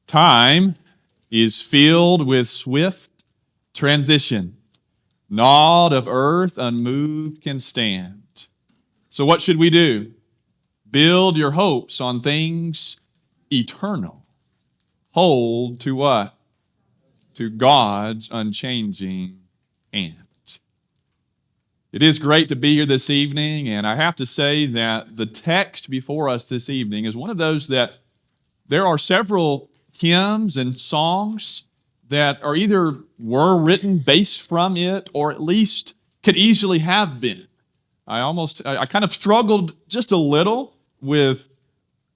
Time is filled with swift transition. Naught of earth unmoved can stand. So what should we do? Build your hopes on things eternal. Hold to what? To God's unchanging hand. It is great to be here this evening, and I have to say that the text before us this evening is one of those that there are several hymns and songs that are either were written based from it or at least could easily have been. I kind of struggled just a little with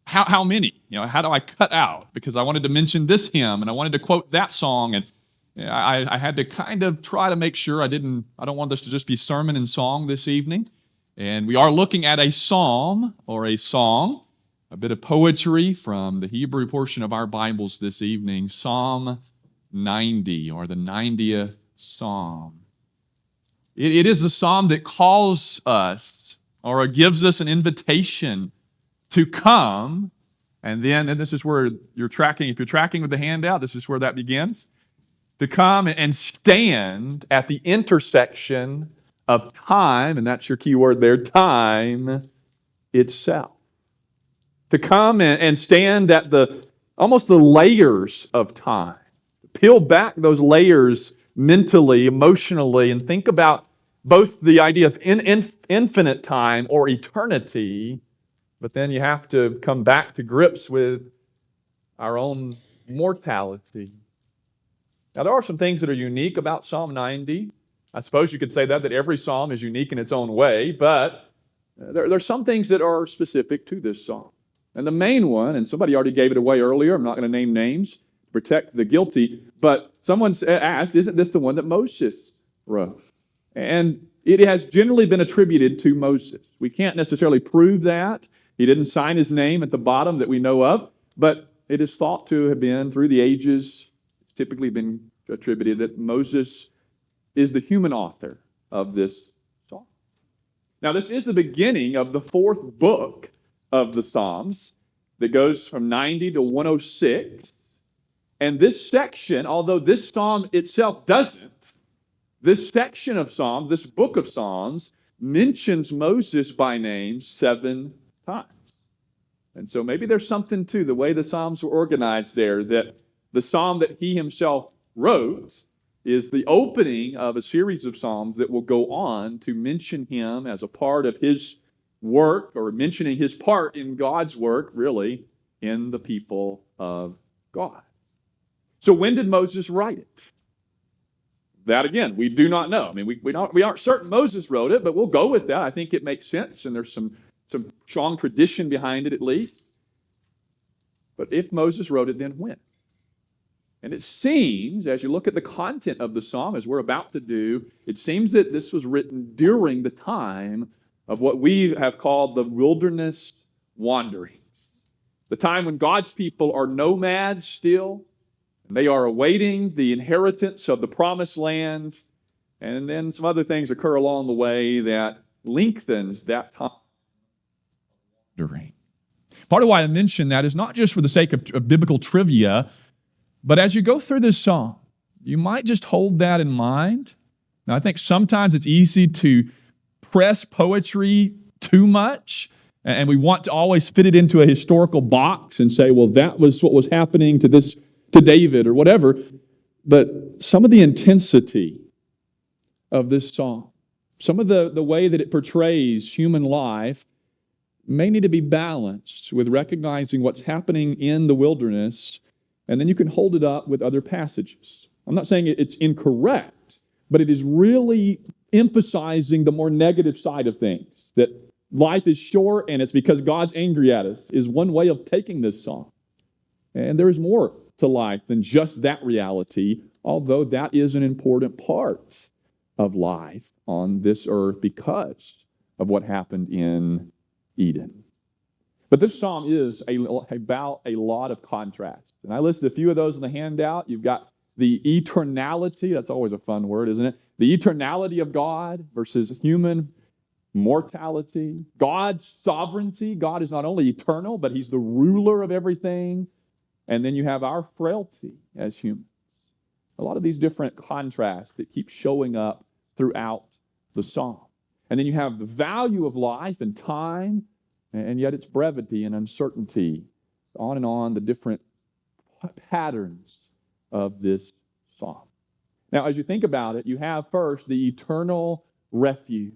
how many, how do I cut out? Because I wanted to mention this hymn and I wanted to quote that song, and I had to kind of try to make sure I don't want this to just be sermon and song this evening. And we are looking at a psalm or a song, a bit of poetry from the Hebrew portion of our Bibles this evening, Psalm 90, or the 90th Psalm. It is a psalm that calls us, or gives us an invitation to come, and this is where you're tracking, if you're tracking with the handout, this is where that begins, to come and stand at the intersection of time, and that's your key word there, time itself. To come and stand at almost the layers of time. Peel back those layers mentally, emotionally, and think about both the idea of infinite time or eternity, but then you have to come back to grips with our own mortality. Now, there are some things that are unique about Psalm 90. I suppose you could say that every psalm is unique in its own way, but there are some things that are specific to this psalm. And the main one, and somebody already gave it away earlier, I'm not going to name names to protect the guilty, but someone asked, isn't this the one that Moses wrote? And it has generally been attributed to Moses. We can't necessarily prove that. He didn't sign his name at the bottom that we know of, but it is thought to have been, through the ages, it's typically been attributed that Moses is the human author of this psalm. Now, this is the beginning of the fourth book of the Psalms that goes from 90 to 106. And this section, although this psalm itself doesn't, this section of Psalms, this book of Psalms, mentions Moses by name 7 times. And so maybe there's something to the way the Psalms were organized there, that the psalm that he himself wrote is the opening of a series of Psalms that will go on to mention him as a part of his work, or mentioning his part in God's work, really, in the people of God. So when did Moses write it? That, again, we do not know. I mean, we aren't certain Moses wrote it, but we'll go with that. I think it makes sense, and there's some strong tradition behind it, at least. But if Moses wrote it, then when? And it seems, as you look at the content of the psalm, as we're about to do, it seems that this was written during the time of what we have called the wilderness wanderings. The time when God's people are nomads still, and they are awaiting the inheritance of the promised land, and then some other things occur along the way that lengthens that time. Part of why I mention that is not just for the sake of biblical trivia, but as you go through this psalm, you might just hold that in mind. Now, I think sometimes it's easy to press poetry too much, and we want to always fit it into a historical box and say, well, that was what was happening to David or whatever. But some of the intensity of this psalm, some of the way that it portrays human life, may need to be balanced with recognizing what's happening in the wilderness, and then you can hold it up with other passages. I'm not saying it's incorrect, but it is really emphasizing the more negative side of things, that life is short and it's because God's angry at us, is one way of taking this psalm. And there is more to life than just that reality, although that is an important part of life on this earth because of what happened in Eden. But this psalm is about a lot of contrast. And I listed a few of those in the handout. You've got the eternality, that's always a fun word, isn't it? The eternality of God versus human mortality. God's sovereignty. God is not only eternal, but he's the ruler of everything. And then you have our frailty as humans. A lot of these different contrasts that keep showing up throughout the psalm. And then you have the value of life and time, and yet its brevity and uncertainty. On, the different patterns of this psalm. Now, as you think about it, you have first the eternal refuge.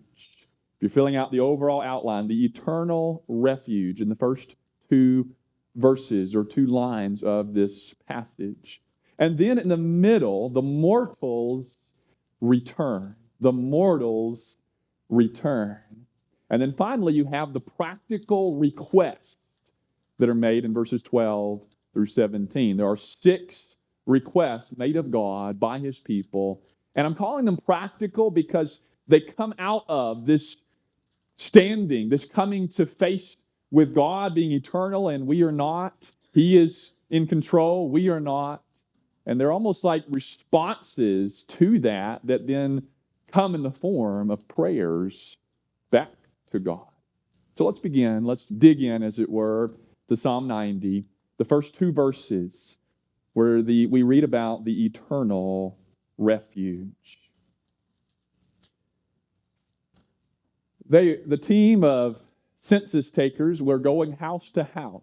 If you're filling out the overall outline, the eternal refuge in the first two verses or two lines of this passage. And then in the middle, the mortals return. The mortals return. And then finally, you have the practical requests that are made in verses 12 through 17. There are 6 requests made of God by his people. And I'm calling them practical because they come out of this standing, this coming to face with God being eternal and we are not. He is in control, we are not. And they're almost like responses to that then come in the form of prayers back to God. So let's begin. Let's dig in, as it were, to Psalm 90, the first 2 verses where we read about the eternal refuge. The team of census takers were going house to house.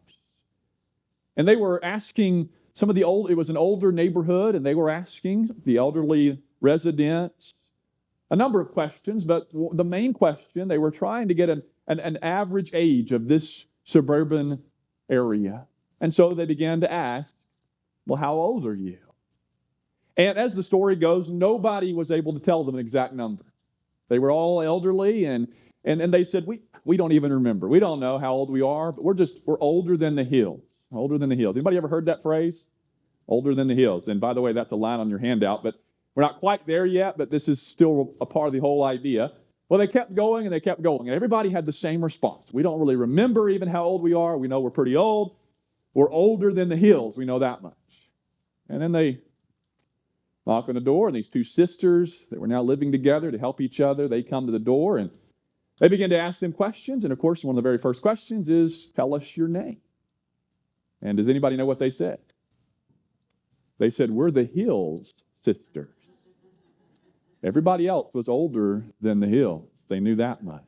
And they were asking it was an older neighborhood, and they were asking the elderly residents a number of questions, but the main question, they were trying to get an average age of this suburban area. And so they began to ask, well, how old are you? And as the story goes, nobody was able to tell them an exact number. They were all elderly, and they said, we don't even remember. We don't know how old we are, but we're older than the hills. Older than the hills. Anybody ever heard that phrase? Older than the hills. And by the way, that's a line on your handout, but we're not quite there yet, but this is still a part of the whole idea. Well, they kept going and they kept going, and everybody had the same response. We don't really remember even how old we are. We know we're pretty old. We're older than the hills. We know that much. And then they knock on the door, and these 2 sisters that were now living together to help each other, they come to the door, and they begin to ask them questions. And of course, one of the very first questions is, tell us your name. And does anybody know what they said? They said, we're the Hills sisters. Everybody else was older than the Hills. They knew that much.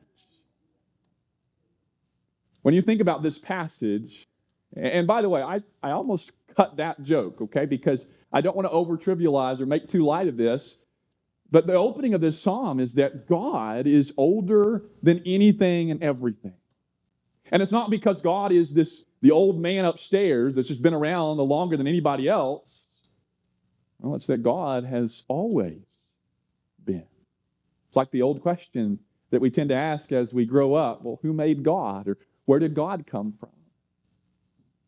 When you think about this passage, and by the way, I almost cut that joke, okay, because I don't want to over-trivialize or make too light of this, but the opening of this psalm is that God is older than anything and everything. And it's not because God is the old man upstairs that's just been around longer than anybody else. Well, it's that God has always been. It's like the old question that we tend to ask as we grow up. Well, who made God? Or where did God come from?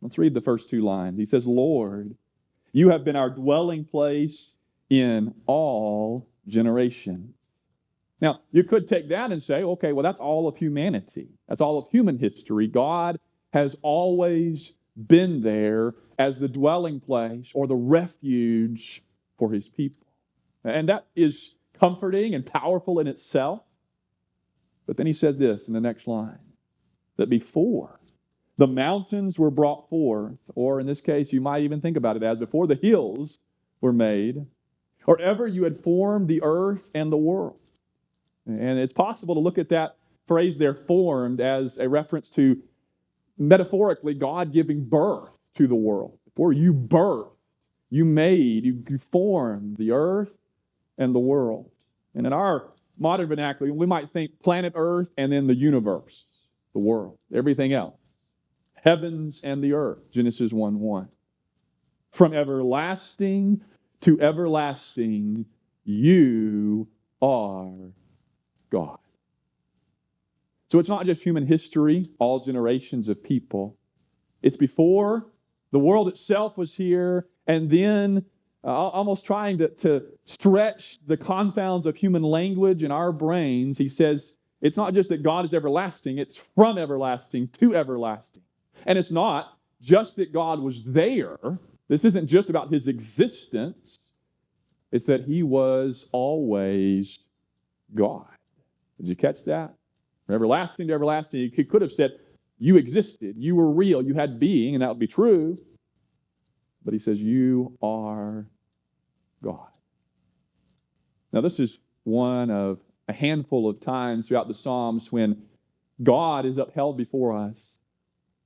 Let's read the first 2 lines. He says, Lord, you have been our dwelling place in all generations. Now, you could take that and say, okay, well, that's all of humanity. That's all of human history. God has always been there as the dwelling place or the refuge for his people. And that is comforting and powerful in itself. But then he said this in the next line, that before the mountains were brought forth, or in this case, you might even think about it as before the hills were made, or ever you had formed the earth and the world. And it's possible to look at that phrase there, formed, as a reference to, metaphorically, God giving birth to the world. Before you birthed, you made, you formed the earth and the world. And in our modern vernacular, we might think planet Earth and then the universe, the world, everything else. Heavens and the earth, Genesis 1:1. From everlasting to everlasting, you are God. So it's not just human history, all generations of people. It's before the world itself was here, and then almost trying to stretch the confounds of human language in our brains, he says, it's not just that God is everlasting, it's from everlasting to everlasting. And it's not just that God was there. This isn't just about his existence. It's that he was always God. Did you catch that? From everlasting to everlasting, he could have said, you existed, you were real, you had being, and that would be true. but he says, you are God. Now, this is one of a handful of times throughout the Psalms when God is upheld before us,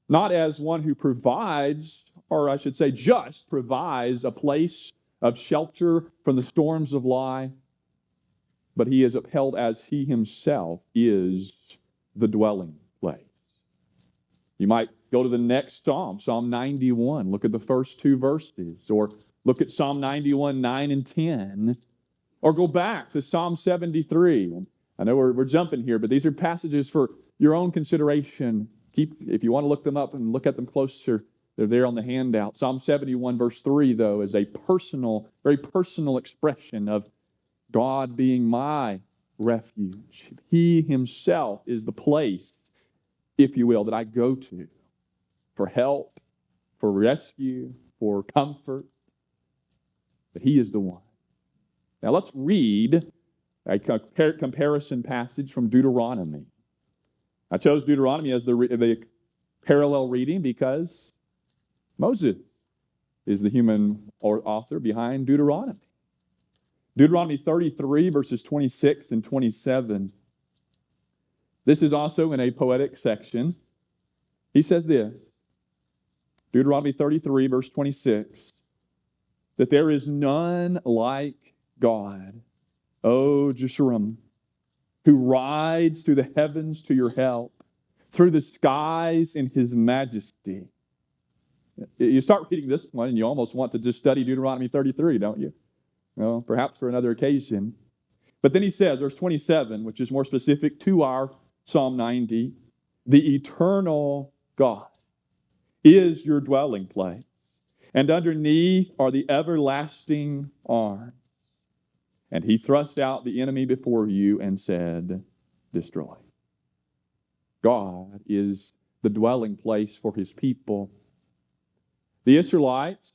not as one who provides, or I should say just provides a place of shelter from the storms of life, but he is upheld as he himself is the dwelling place. You might go to the next Psalm, Psalm 91. Look at the first two verses, or look at Psalm 91, 9 and 10, or go back to Psalm 73. I know we're jumping here, but these are passages for your own consideration. If you want to look them up and look at them closer, they're there on the handout. Psalm 71, verse 3, though, is a personal, very personal expression of God being my refuge. He himself is the place, if you will, that I go to for help, for rescue, for comfort. But he is the one. Now let's read a comparison passage from Deuteronomy. I chose Deuteronomy as the parallel reading because Moses is the human author behind Deuteronomy. Deuteronomy 33, verses 26 and 27. This is also in a poetic section. He says this, Deuteronomy 33, verse 26, that there is none like God, O Jeshurun, who rides through the heavens to your help, through the skies in his majesty. You start reading this one and you almost want to just study Deuteronomy 33, don't you? Well, perhaps for another occasion. But then he says, verse 27, which is more specific to our Psalm 90, the eternal God is your dwelling place, and underneath are the everlasting arms. And he thrust out the enemy before you and said, destroy. God is the dwelling place for his people. The Israelites,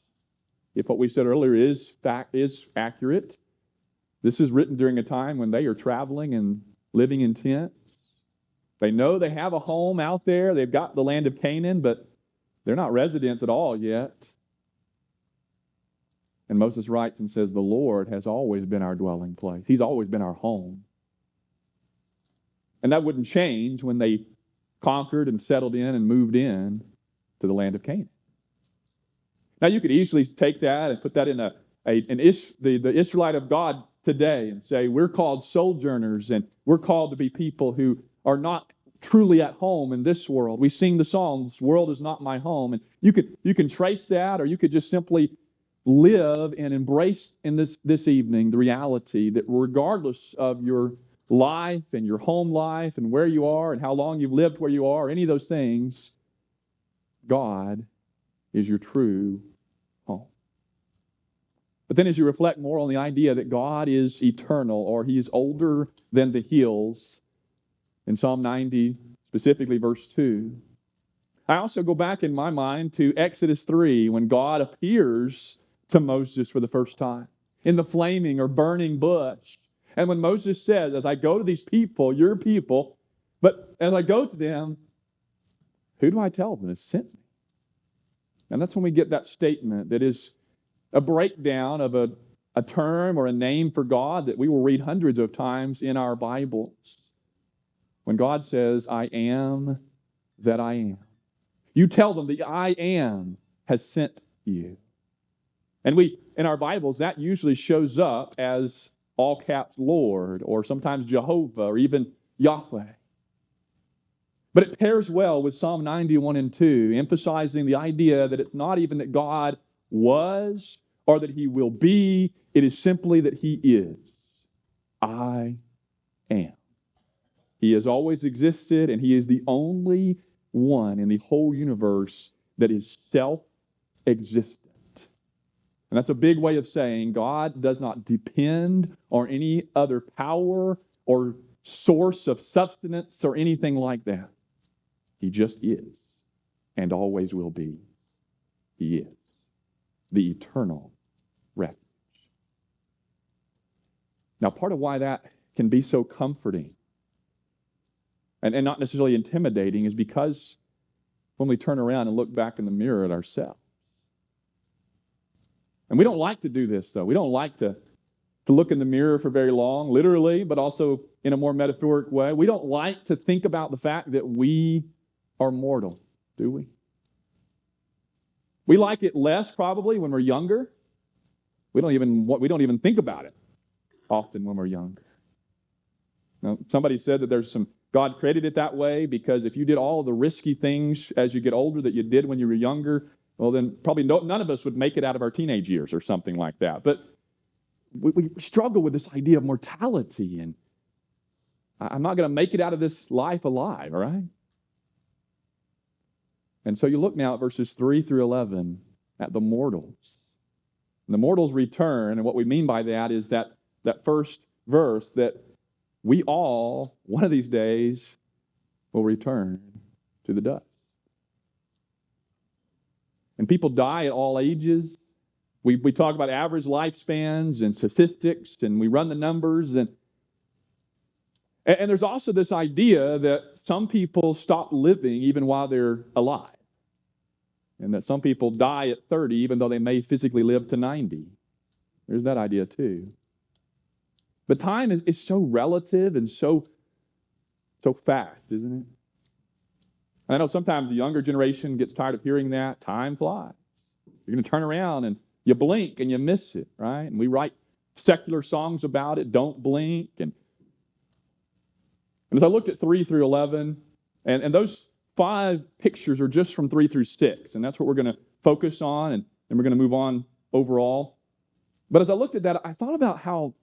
if what we said earlier is accurate, this is written during a time when they are traveling and living in tents. They know they have a home out there. They've got the land of Canaan, but they're not residents at all yet. And Moses writes and says, the Lord has always been our dwelling place. He's always been our home. And that wouldn't change when they conquered and settled in and moved in to the land of Canaan. Now, you could easily take that and put that in the Israelite of God today and say, we're called sojourners and we're called to be people who are not truly at home in this world. We sing the song, this world is not my home. And you can trace that, or you could just simply live and embrace in this evening the reality that regardless of your life and your home life and where you are and how long you've lived where you are, any of those things, God is your true home. But then as you reflect more on the idea that God is eternal, or he is older than the hills, in Psalm 90, specifically verse 2, I also go back in my mind to Exodus 3, when God appears to Moses for the first time in the flaming or burning bush. And when Moses says, as I go to these people, your people, but as I go to them, who do I tell them has sent me? And that's when we get that statement that is a breakdown of a term or a name for God that we will read hundreds of times in our Bibles. When God says, I am that I am. You tell them the I am has sent you. And in our Bibles, that usually shows up as all caps Lord, or sometimes Jehovah, or even Yahweh. But it pairs well with Psalm 91 and 2, emphasizing the idea that it's not even that God was or that he will be. It is simply that he is. I am. He has always existed, and he is the only one in the whole universe that is self-existent. And that's a big way of saying God does not depend on any other power or source of sustenance or anything like that. He just is and always will be. He is the eternal refuge. Now, part of why that can be so comforting and not necessarily intimidating is because when we turn around and look back in the mirror at ourselves, And we don't like to do this, though. We don't like to look in the mirror for very long, literally, but also in a more metaphoric way. We don't like to think about the fact that we are mortal, do we? We like it less probably when we're younger. We don't even think about it often when we're younger. Now, somebody said that God created it that way because if you did all the risky things as you get older that you did when you were younger, well, then probably none of us would make it out of our teenage years or something like that. But we struggle with this idea of mortality, and I'm not going to make it out of this life alive, all right? And so you look now at verses 3 through 11 at the mortals. And the mortals return, and what we mean by that is that first verse that we all, one of these days, will return to the dust. And people die at all ages. We talk about average lifespans and statistics, and we run the numbers. And there's also this idea that some people stop living even while they're alive. And that some people die at 30 even though they may physically live to 90. There's that idea too. But time is so relative and so fast, isn't it? I know sometimes the younger generation gets tired of hearing that. Time flies. You're going to turn around and you blink and you miss it, right? And we write secular songs about it, don't blink. And as I looked at 3 through 11, and those 5 pictures are just from 3 through 6, and that's what we're going to focus on, and then we're going to move on overall. But as I looked at that, I thought about how,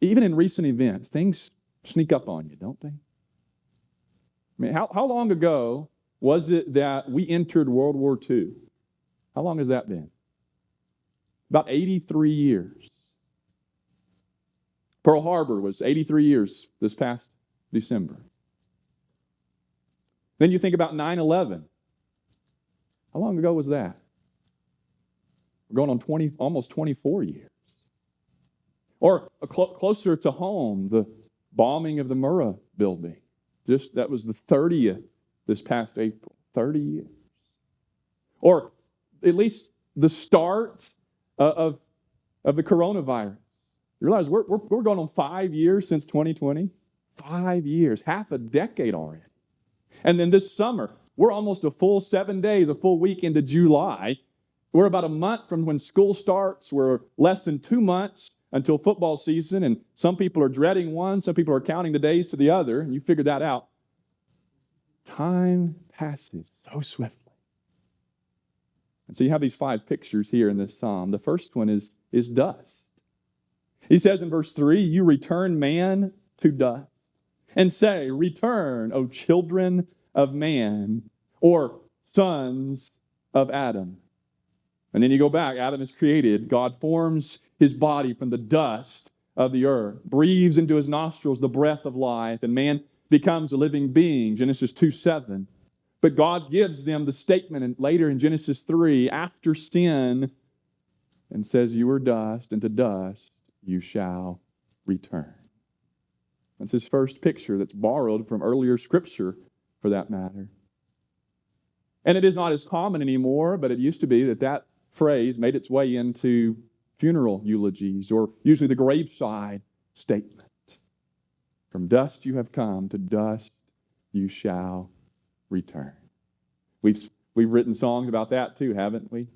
even in recent events, things sneak up on you, don't they? I mean, how long ago was it that we entered World War II? How long has that been? About 83 years. Pearl Harbor was 83 years this past December. Then you think about 9/11. How long ago was that? We're going on almost 24 years. Or closer to home, the bombing of the Murrah building. That was the 30th this past April. 30 years. Or at least the start of the coronavirus. You realize we're going on 5 years since 2020? 5 years, half a decade already. And then this summer, we're almost a full 7 days, a full week into July. We're about a month from when school starts. We're less than 2 months until football season, and some people are dreading one, some people are counting the days to the other, and you figure that out. Time passes so swiftly. And so you have these 5 pictures here in this psalm. The first one is dust. He says in verse 3, you return man to dust. And say, return, O children of man, or sons of Adam. And then you go back, Adam is created. God forms his body from the dust of the earth, breathes into his nostrils the breath of life, and man becomes a living being, Genesis 2:7. But God gives them the statement and later in Genesis 3, after sin, and says, you are dust, and to dust you shall return. That's his first picture that's borrowed from earlier scripture, for that matter. And it is not as common anymore, but it used to be that phrase made its way into funeral eulogies, or usually the graveside statement. From dust you have come, to dust you shall return. We've written songs about that too, haven't we?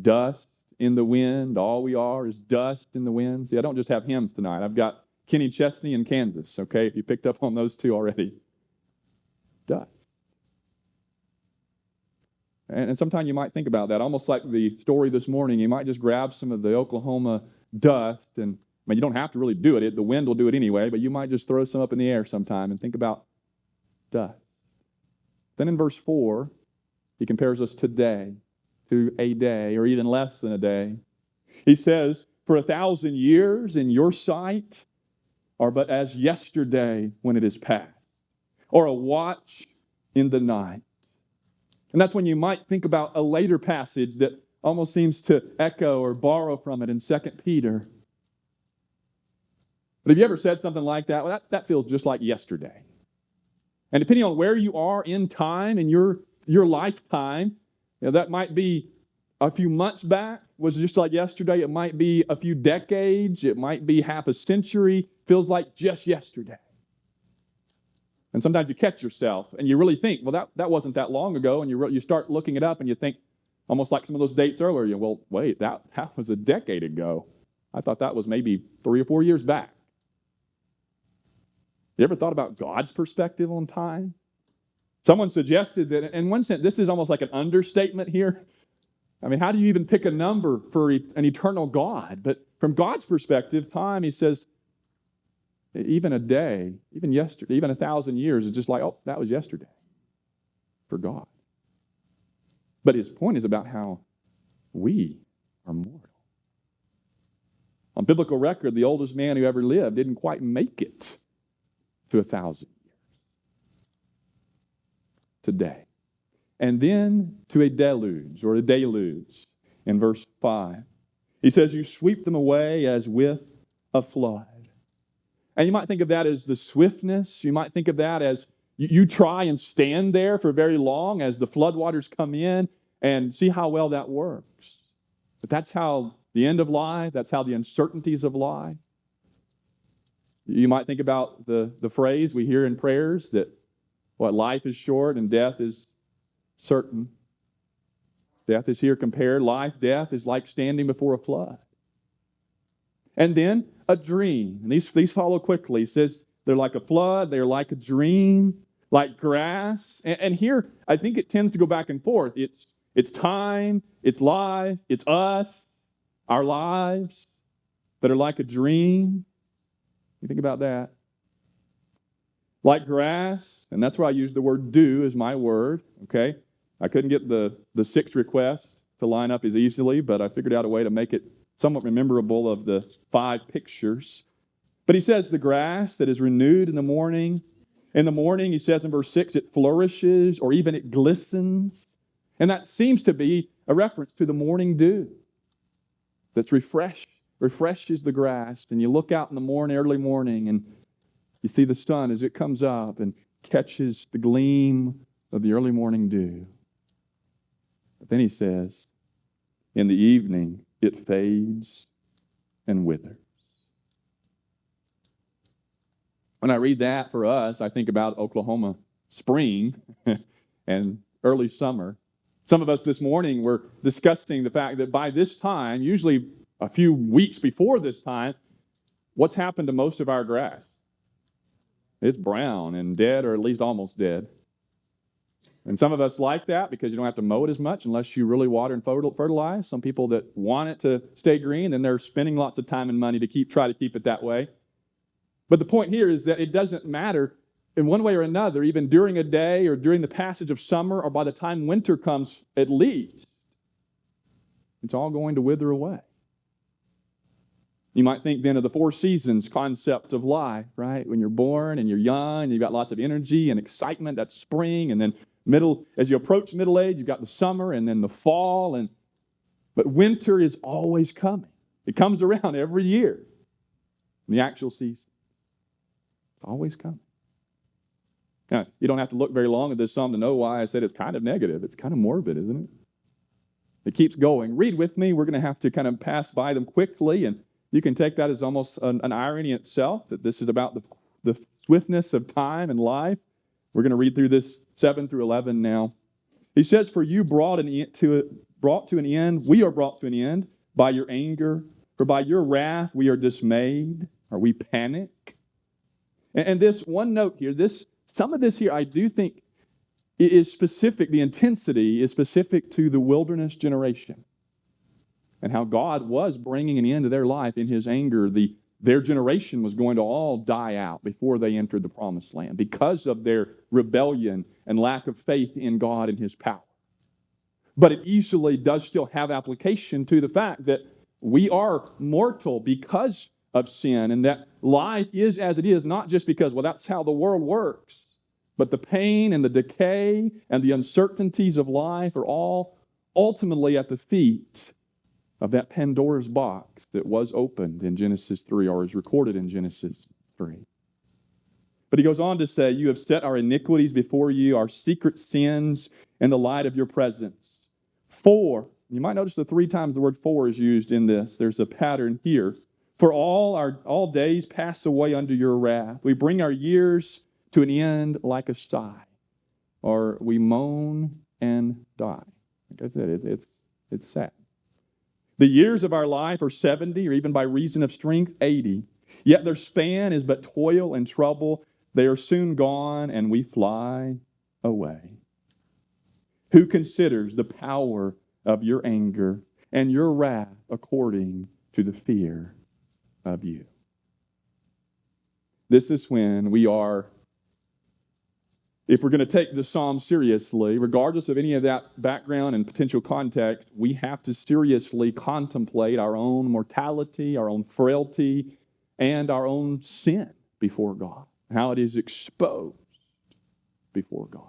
Dust in the wind, all we are is dust in the wind. See, I don't just have hymns tonight. I've got Kenny Chesney and Kansas, okay, if you picked up on those two already. Dust. And sometimes you might think about that, almost like the story this morning. You might just grab some of the Oklahoma dust, and you don't have to really do it. The wind will do it anyway, but you might just throw some up in the air sometime and think about dust. Then in verse 4, he compares us today to a day, or even less than a day. He says, for 1,000 years in your sight are but as yesterday when it is past, or a watch in the night. And that's when you might think about a later passage that almost seems to echo or borrow from it in 2 Peter. But have you ever said something like that? Well, that feels just like yesterday. And depending on where you are in time, in your lifetime, that might be a few months back was just like yesterday. It might be a few decades. It might be half a century. Feels like just yesterday. And sometimes you catch yourself and you really think, well, that wasn't that long ago. And you start looking it up and you think, almost like some of those dates earlier, well, wait, that was a decade ago. I thought that was maybe 3 or 4 years back. You ever thought about God's perspective on time? Someone suggested that, in one sense, this is almost like an understatement here. I mean, how do you even pick a number for an eternal God? But from God's perspective, time, he says, even a day, even yesterday, even 1,000 years is just like, oh, that was yesterday for God. But his point is about how we are mortal. On biblical record, the oldest man who ever lived didn't quite make it to 1,000 years. Today. And then to a deluge, or a deluge, in verse 5. He says, you sweep them away as with a flood. And you might think of that as the swiftness. You might think of that as you try and stand there for very long as the floodwaters come in and see how well that works. But that's how the end of life, that's how the uncertainties of life. You might think about the phrase we hear in prayers that life is short and death is certain. Death is here compared. Life, death is like standing before a flood. And then a dream. And these follow quickly. He says they're like a flood, they're like a dream, like grass. And here, I think it tends to go back and forth. It's time, it's life, it's us, our lives that are like a dream. You think about that. Like grass, and that's why I use the word dew as my word, okay? I couldn't get the 6 requests to line up as easily, but I figured out a way to make it somewhat memorable of the 5 pictures. But he says the grass that is renewed in the morning. In the morning, he says in verse 6, it flourishes or even it glistens. And that seems to be a reference to the morning dew that's refreshes the grass. And you look out in the morning, early morning, and you see the sun as it comes up and catches the gleam of the early morning dew. But then he says, in the evening, it fades and withers. When I read that for us, I think about Oklahoma spring and early summer. Some of us this morning were discussing the fact that by this time, usually a few weeks before this time, what's happened to most of our grass? It's brown and dead, or at least almost dead. And some of us like that because you don't have to mow it as much unless you really water and fertilize. Some people that want it to stay green, and they're spending lots of time and money to try to keep it that way. But the point here is that it doesn't matter in one way or another, even during a day or during the passage of summer or by the time winter comes at least, it's all going to wither away. You might think then of the 4 seasons concept of life, right? When you're born and you're young and you've got lots of energy and excitement, that's spring. And then as you approach middle age, you've got the summer and then the fall. But winter is always coming. It comes around every year. The actual season. It's always coming. Now, you don't have to look very long at this psalm to know why I said it's kind of negative. It's kind of morbid, isn't it? It keeps going. Read with me. We're going to have to kind of pass by them quickly, and you can take that as almost an irony in itself, that this is about the swiftness of time and life. We're going to read through this 7 through 11 now. He says, for you we are brought to an end by your anger, for by your wrath we are dismayed, or we panic. And this one note here, some of this here I do think is specific, the intensity is specific to the wilderness generation. And how God was bringing an end to their life in his anger. Their generation was going to all die out before they entered the promised land because of their rebellion and lack of faith in God and his power. But it easily does still have application to the fact that we are mortal because of sin, and that life is as it is, not just because, well, that's how the world works, but the pain and the decay and the uncertainties of life are all ultimately at the feet of that Pandora's box that was opened in Genesis 3, or is recorded in Genesis 3. But he goes on to say, you have set our iniquities before you, our secret sins in the light of your presence. For You might notice the 3 times the word for is used in this. There's a pattern here. For all days pass away under your wrath. We bring our years to an end like a sigh, or we moan and die. Like I said, it's sad. The years of our life are 70, or even by reason of strength, 80. Yet their span is but toil and trouble. They are soon gone, and we fly away. Who considers the power of your anger and your wrath according to the fear of you? This is when we are, if we're going to take the psalm seriously, regardless of any of that background and potential context, we have to seriously contemplate our own mortality, our own frailty, and our own sin before God, how it is exposed before God.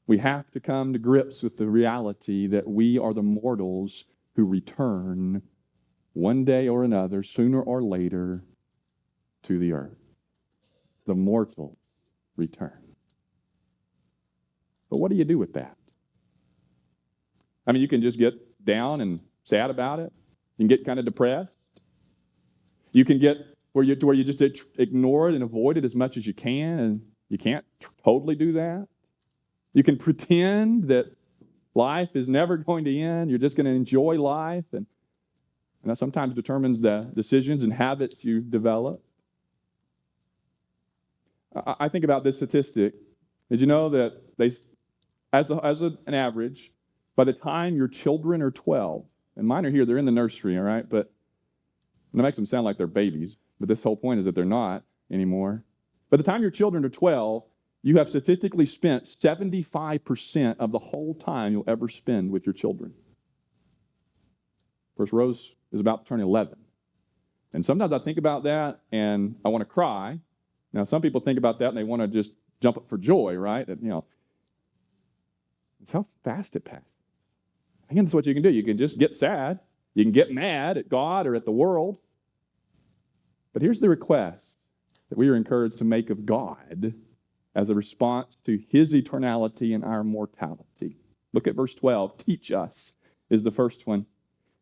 We have to come to grips with the reality that we are the mortals who return one day or another, sooner or later, to the earth. The mortals return. But what do you do with that? I mean, you can just get down and sad about it. You can get kind of depressed. You can get where you just ignore it and avoid it as much as you can, and you can't totally do that. You can pretend that life is never going to end. You're just going to enjoy life, and that sometimes determines the decisions and habits you develop. I think about this statistic. Did you know that as an average, by the time your children are 12, and mine are here, they're in the nursery, all right? But and it makes them sound like they're babies, but this whole point is that they're not anymore. By the time your children are 12, you have statistically spent 75% of the whole time you'll ever spend with your children. Of course, Rose is about to turn 11. And sometimes I think about that and I want to cry. Now, some people think about that and they want to just jump up for joy, right? That, it's how fast it passes. Again, that's what you can do. You can just get sad. You can get mad at God or at the world. But here's the request that we are encouraged to make of God as a response to his eternality and our mortality. Look at verse 12. Teach us is the first one.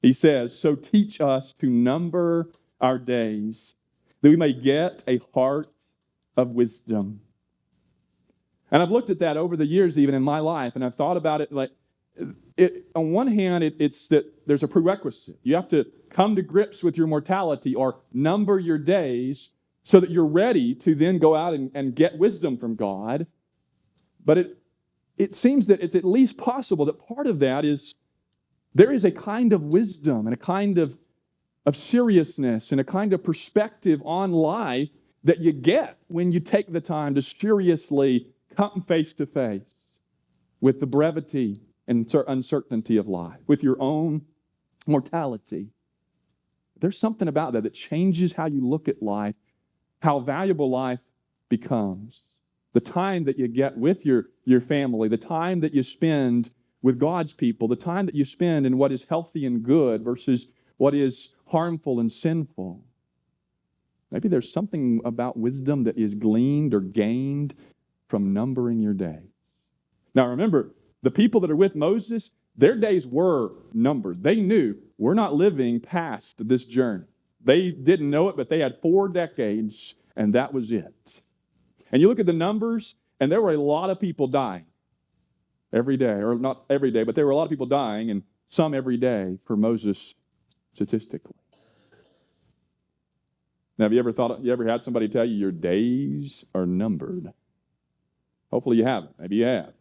He says, so teach us to number our days, that we may get a heart of wisdom. And I've looked at that over the years, even in my life, and I've thought about it like, on one hand, it's that there's a prerequisite. You have to come to grips with your mortality or number your days so that you're ready to then go out and get wisdom from God. But it seems that it's at least possible that part of that is there is a kind of wisdom and a kind of seriousness and a kind of perspective on life that you get when you take the time to seriously come face to face with the brevity and uncertainty of life, with your own mortality. There's something about that changes how you look at life, how valuable life becomes. The time that you get with your family, the time that you spend with God's people, the time that you spend in what is healthy and good versus what is harmful and sinful. Maybe there's something about wisdom that is gleaned or gained from numbering your days. Now remember, the people that are with Moses, their days were numbered. They knew we're not living past this journey. They didn't know it, but they had 4 decades, and that was it. And you look at the numbers, and there were a lot of people dying every day, or not every day, but there were a lot of people dying, and some every day for Moses statistically. Now, have you ever had somebody tell you your days are numbered? Hopefully you haven't. Maybe you have.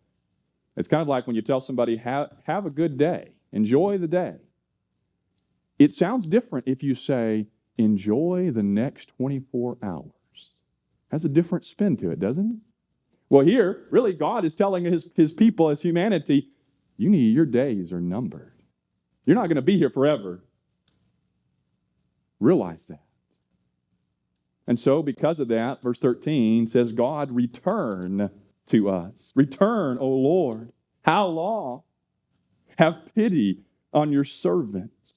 It's kind of like when you tell somebody, have a good day. Enjoy the day. It sounds different if you say, enjoy the next 24 hours. Has a different spin to it, doesn't it? Well, here, really, God is telling his people, as humanity, your days are numbered. You're not going to be here forever. Realize that. And so, because of that, verse 13 says, God, return to us. Return, O Lord. How long? Have pity on your servants.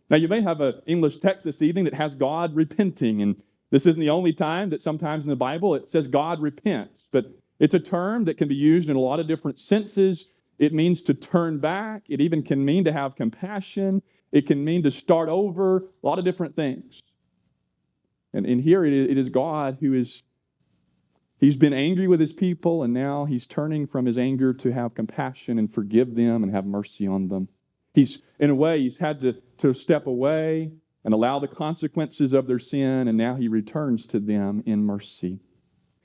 Now, you may have an English text this evening that has God repenting, and this isn't the only time that sometimes in the Bible it says God repents, but it's a term that can be used in a lot of different senses. It means to turn back. It even can mean to have compassion. It can mean to start over, a lot of different things. And here it is God He's been angry with his people, and now he's turning from his anger to have compassion and forgive them and have mercy on them. In a way, he's had to step away and allow the consequences of their sin, and now he returns to them in mercy.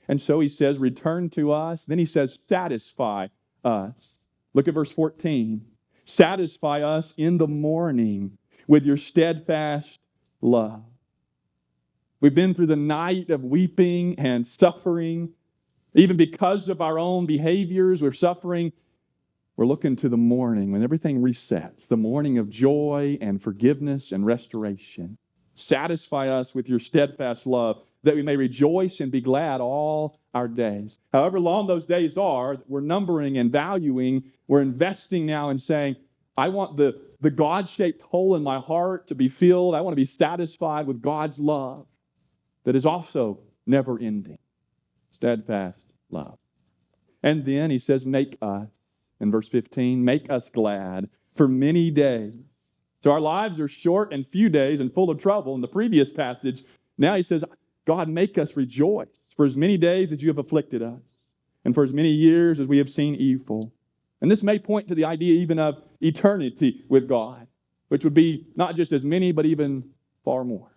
And so he says, return to us. Then he says, satisfy us. Look at verse 14. Satisfy us in the morning with your steadfast love. We've been through the night of weeping and suffering. Even because of our own behaviors, we're suffering. We're looking to the morning when everything resets, the morning of joy and forgiveness and restoration. Satisfy us with your steadfast love, that we may rejoice and be glad all our days. However long those days are, we're numbering and valuing. We're investing now in saying, I want the God-shaped hole in my heart to be filled. I want to be satisfied with God's love that is also never-ending. Steadfast love. And then he says, make us, in verse 15, make us glad for many days. So our lives are short and few days and full of trouble in the previous passage. Now he says, God, make us rejoice for as many days as you have afflicted us, and for as many years as we have seen evil. And this may point to the idea even of eternity with God, which would be not just as many, but even far more.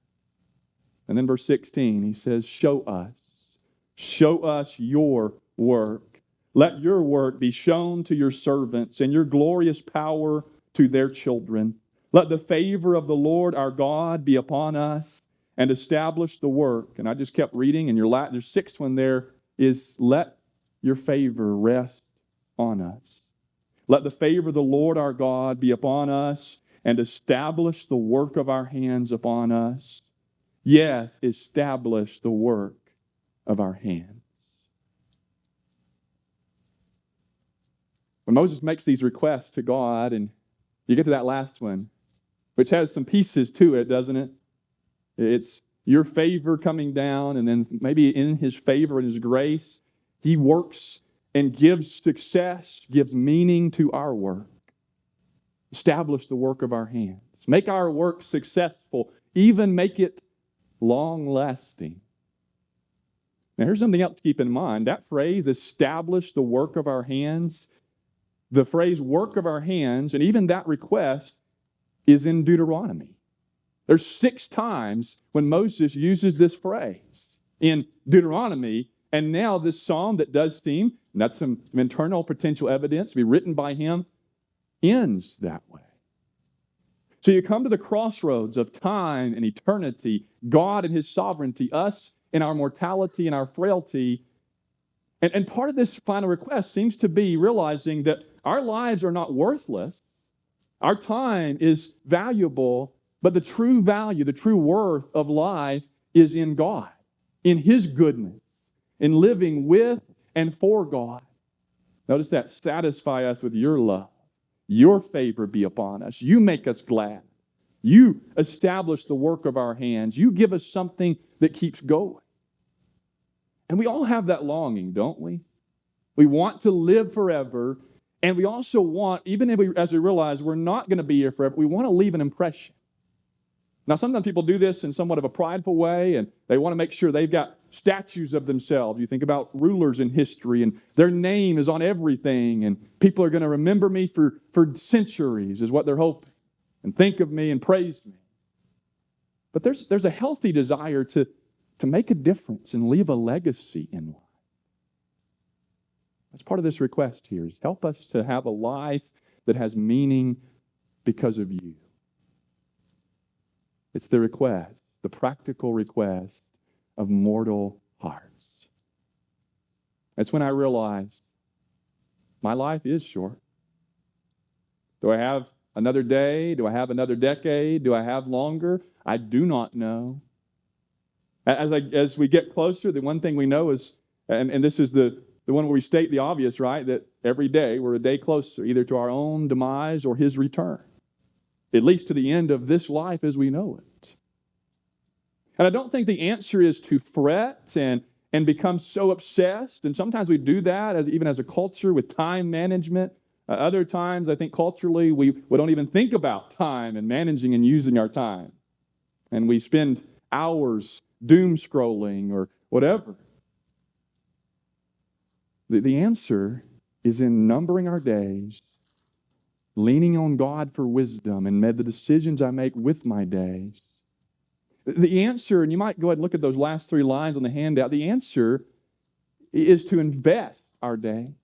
And then verse 16, he says, show us your work. Let your work be shown to your servants and your glorious power to their children. Let the favor of the Lord our God be upon us and establish the work. And I just kept reading, and your sixth one there is, let your favor rest on us. Let the favor of the Lord our God be upon us and establish the work of our hands upon us. Yes, establish the work of our hands. When Moses makes these requests to God, and you get to that last one, which has some pieces to it, doesn't it? It's your favor coming down, and then maybe in his favor and his grace, he works and gives success, gives meaning to our work. Establish the work of our hands. Make our work successful. Even make it long-lasting. Now, here's something else to keep in mind. That phrase, establish the work of our hands, the phrase work of our hands, and even that request is in Deuteronomy. There's 6 times when Moses uses this phrase in Deuteronomy, and now this psalm that does seem, and that's some internal potential evidence to be written by him, ends that way. So you come to the crossroads of time and eternity, God and his sovereignty, us in our mortality and our frailty. And part of this final request seems to be realizing that our lives are not worthless. Our time is valuable, but the true value, the true worth of life is in God, in his goodness, in living with and for God. Notice that, satisfy us with your love. Your favor be upon us. You make us glad. You establish the work of our hands. You give us something that keeps going. And we all have that longing, don't we? We want to live forever, and we also want, even as we realize we're not going to be here forever, we want to leave an impression. Now, sometimes people do this in somewhat of a prideful way, and they want to make sure they've got statues of themselves. You think about rulers in history, and their name is on everything, and people are going to remember me for centuries, is what they're hoping, and think of me and praise me. But there's a healthy desire to make a difference and leave a legacy in life. That's part of this request here, is help us to have a life that has meaning because of you. It's the request, the practical request of mortal hearts. That's when I realize my life is short. Do I have another day? Do I have another decade? Do I have longer? I do not know. As we get closer, the one thing we know is, and this is the one where we state the obvious, right? That every day we're a day closer, either to our own demise or his return. At least to the end of this life as we know it. And I don't think the answer is to fret and become so obsessed. And sometimes we do that, even as a culture, with time management. Other times, I think culturally, we don't even think about time and managing and using our time. And we spend hours doom scrolling or whatever. The answer is in numbering our days, leaning on God for wisdom, and the decisions I make with my days. The answer, and you might go ahead and look at those last 3 lines on the handout, the answer is to invest our day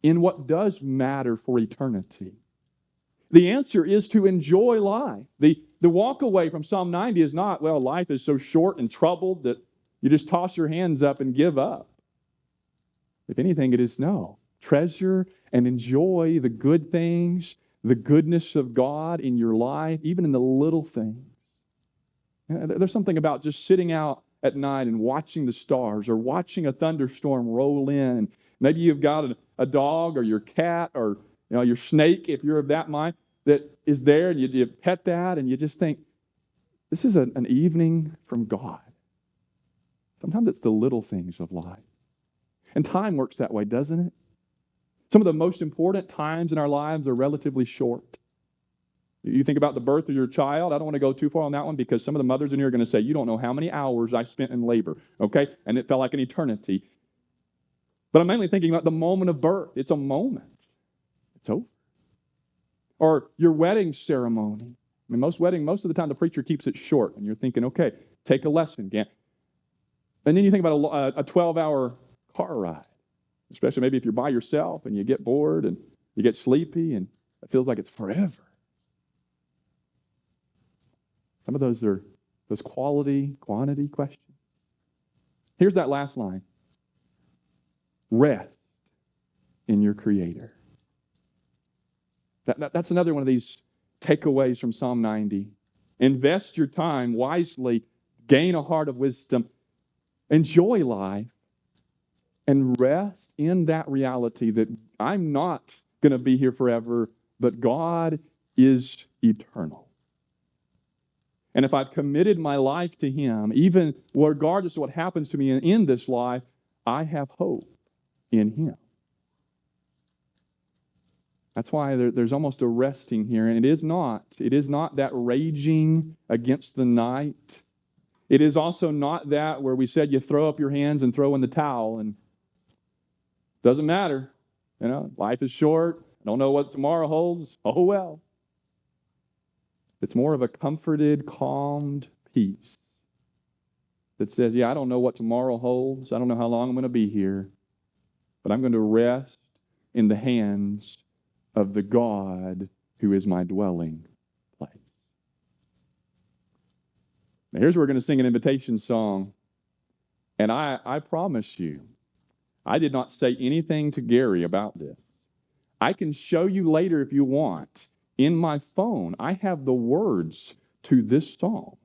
in what does matter for eternity. The answer is to enjoy life. The walk away from Psalm 90 is not, well, life is so short and troubled that you just toss your hands up and give up. If anything, it is no. Treasure and enjoy the good things, the goodness of God in your life, even in the little things. There's something about just sitting out at night and watching the stars or watching a thunderstorm roll in. Maybe you've got a dog or your cat or your snake, if you're of that mind, that is there, and you pet that and you just think, this is an evening from God. Sometimes it's the little things of life. And time works that way, doesn't it? Some of the most important times in our lives are relatively short. You think about the birth of your child. I don't want to go too far on that one because some of the mothers in here are going to say, you don't know how many hours I spent in labor, okay? And it felt like an eternity. But I'm mainly thinking about the moment of birth. It's a moment. It's over. Or your wedding ceremony. I mean, most of the time the preacher keeps it short, and you're thinking, okay, take a lesson, Gantt. And then you think about a 12-hour car ride, especially maybe if you're by yourself and you get bored and you get sleepy and it feels like it's forever. Some of those are those quality, quantity questions. Here's that last line. Rest in your Creator. That's another one of these takeaways from Psalm 90. Invest your time wisely, gain a heart of wisdom, enjoy life, and rest in that reality that I'm not going to be here forever, but God is eternal. And if I've committed my life to Him, even regardless of what happens to me in this life, I have hope in Him. That's why there's almost a resting here. And it is not that raging against the night. It is also not that where we said you throw up your hands and throw in the towel and doesn't matter. Life is short. I don't know what tomorrow holds. Oh well. It's more of a comforted, calmed peace that says, I don't know what tomorrow holds. I don't know how long I'm going to be here. But I'm going to rest in the hands of the God who is my dwelling place. Now here's where we're going to sing an invitation song. And I promise you, I did not say anything to Gary about this. I can show you later if you want. In my phone, I have the words to this song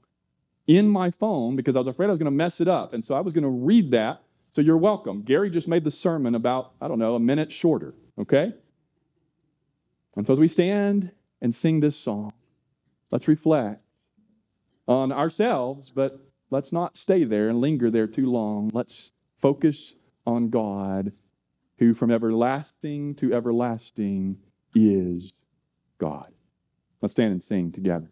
in my phone because I was afraid I was going to mess it up. And so I was going to read that. So you're welcome. Gary just made the sermon about, a minute shorter. Okay? And so as we stand and sing this song, let's reflect on ourselves, but let's not stay there and linger there too long. Let's focus on God, who from everlasting to everlasting is God. Let's stand and sing together.